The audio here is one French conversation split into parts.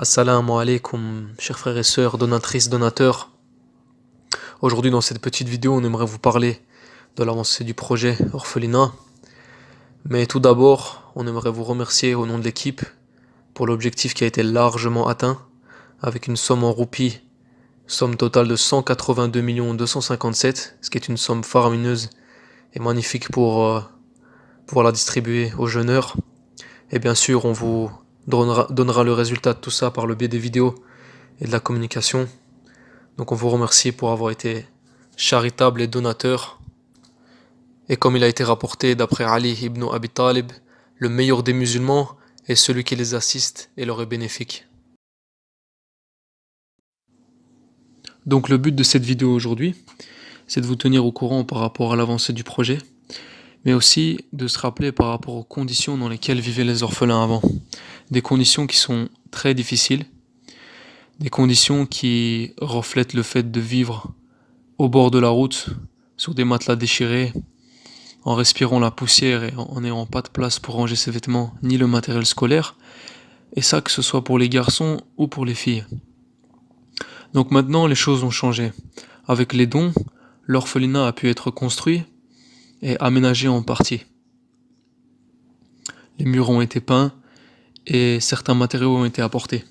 Assalamu alaikum, chers frères et sœurs, donatrices, donateurs. Aujourd'hui, dans cette petite vidéo, on aimerait vous parler de l'avancée du projet Orphelinat. Mais tout d'abord, on aimerait vous remercier au nom de l'équipe pour l'objectif qui a été largement atteint, avec une somme en roupies, somme totale de 182 257, ce qui est une somme faramineuse et magnifique pour pouvoir la distribuer aux jeûneurs. Et bien sûr, on vous donnera le résultat de tout ça par le biais des vidéos et de la communication. Donc on vous remercie pour avoir été charitable et donateur. Et comme il a été rapporté d'après Ali ibn Abi Talib, le meilleur des musulmans est celui qui les assiste et leur est bénéfique. Donc le but de cette vidéo aujourd'hui, c'est de vous tenir au courant par rapport à l'avancée du projet, mais aussi de se rappeler par rapport aux conditions dans lesquelles vivaient les orphelins avant. Des conditions qui sont très difficiles, des conditions qui reflètent le fait de vivre au bord de la route, sur des matelas déchirés, en respirant la poussière et en n'ayant pas de place pour ranger ses vêtements ni le matériel scolaire, et ça que ce soit pour les garçons ou pour les filles. Donc maintenant les choses ont changé. Avec les dons, l'orphelinat a pu être construit et aménagé en partie. Les murs ont été peints et certains matériaux ont été apportés.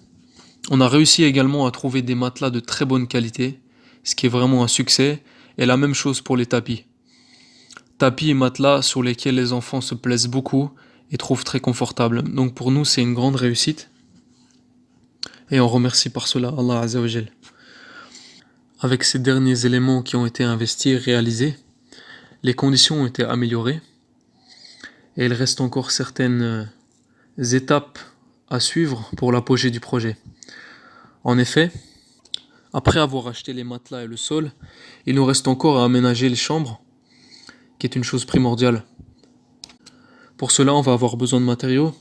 On a réussi également à trouver des matelas de très bonne qualité, ce qui est vraiment un succès, et la même chose pour les tapis. Tapis et matelas sur lesquels les enfants se plaisent beaucoup et trouvent très confortables. Donc pour nous, c'est une grande réussite. Et on remercie par cela Allah Azza wa Jal. Avec ces derniers éléments qui ont été investis et réalisés, les conditions ont été améliorées. Et il reste encore certaines étapes à suivre pour l'apogée du projet. En effet, après avoir acheté les matelas et le sol, il nous reste encore à aménager les chambres, qui est une chose primordiale. Pour cela, on va avoir besoin de matériaux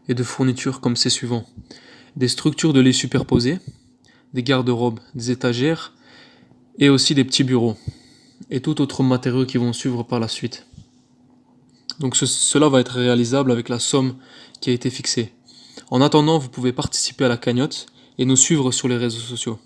et de fournitures comme c'est suivant. Des structures de lit superposées, des garde-robes, des étagères et aussi des petits bureaux et tout autre matériaux qui vont suivre par la suite. Donc cela va être réalisable avec la somme qui a été fixée. En attendant, vous pouvez participer à la cagnotte et nous suivre sur les réseaux sociaux.